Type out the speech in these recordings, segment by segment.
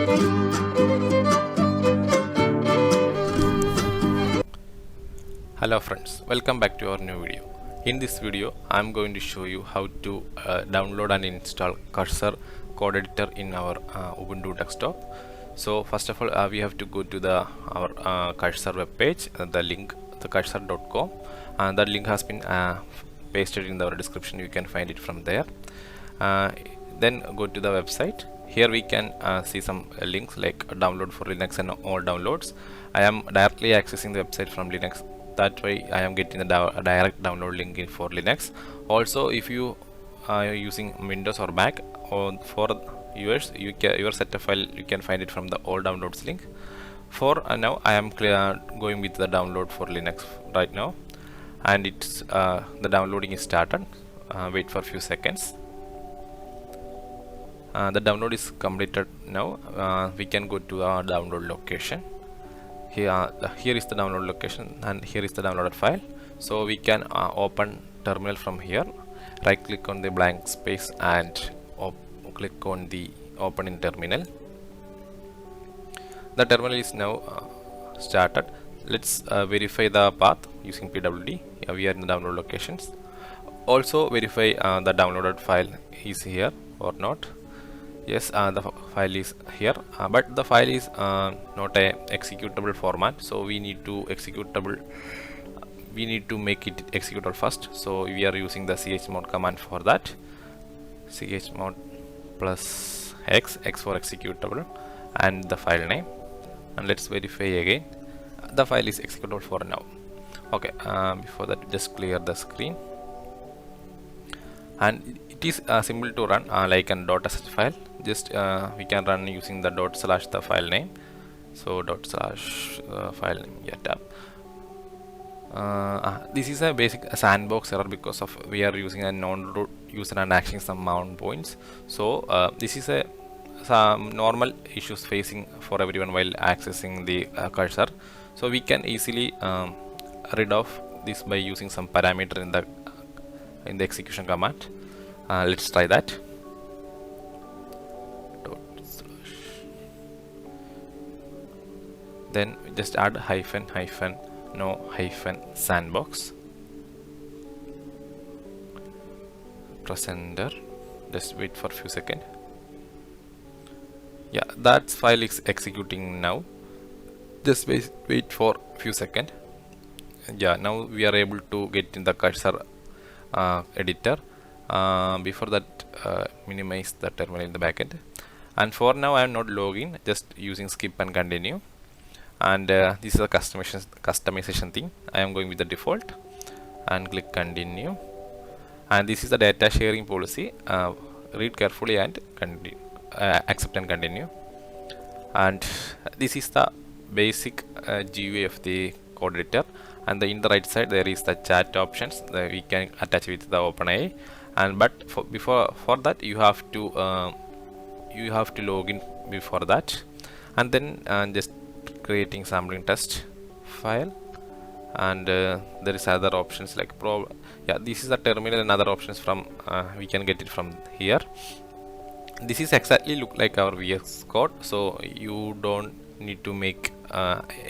Hello friends, welcome back to our new video. In this video I am going to show you how to download and install Cursor code editor in our Ubuntu desktop. So first of all we have to go to our Cursor web page, the link, the cursor.com, and that link has been pasted in our description. You can find it from there. Then go to the website. Here we can see some links like download for Linux and all downloads. I am directly accessing the website from Linux. That way I am getting the direct download link for Linux. Also, if you are using Windows or Mac, or for yours, your setup file, you can find it from the all downloads link. For now I am going with the download for Linux right now, and it's the downloading is started. Wait for a few seconds. The download is completed now. We can go to our download location. Here is the download location, and here is the downloaded file. So we can open terminal from here. Right click on the blank space and click on the open in terminal. The terminal is now started. Let's verify the path using pwd. We are in the download locations. Also verify the downloaded file is here or not. Yes, the file is here, but the file is not a executable format, so we need to make it executable first. So we are using the chmod command for that. Chmod plus x for executable, and the file name, and let's verify again. The file is executable for now. Okay, before that just clear the screen, and it is simple to run like an .sh file. Just we can run using the / the file name. So / file name, yeah, tab. This is a basic sandbox error because of we are using a non-root user and accessing some mount points. So this is some normal issues facing for everyone while accessing the cursor. So we can easily rid of this by using some parameter in the execution command. Let's try that. Then just add -no -sandbox. Press enter. Just wait for a few seconds. Yeah, that file is executing now. Just wait for a few seconds. Yeah, now we are able to get in the cursor editor. Before that, minimize the terminal in the backend. And for now I am not logging, just using skip and continue. And this is a customization thing. I am going with the default and click continue. And this is the data sharing policy. Read carefully and continue, accept and continue. And this is the basic GUI of the code editor. And in the right side there is the chat options that we can attach with the OpenAI. And but for that you have to log in before that, and then just creating sampling test file. And there is other options like this is the terminal, and other options from we can get it from here. This is exactly look like our VS code, so you don't need to make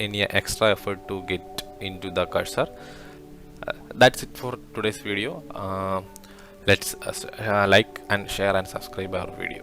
any extra effort to get into the cursor. That's it for today's video. Let's like and share and subscribe our video.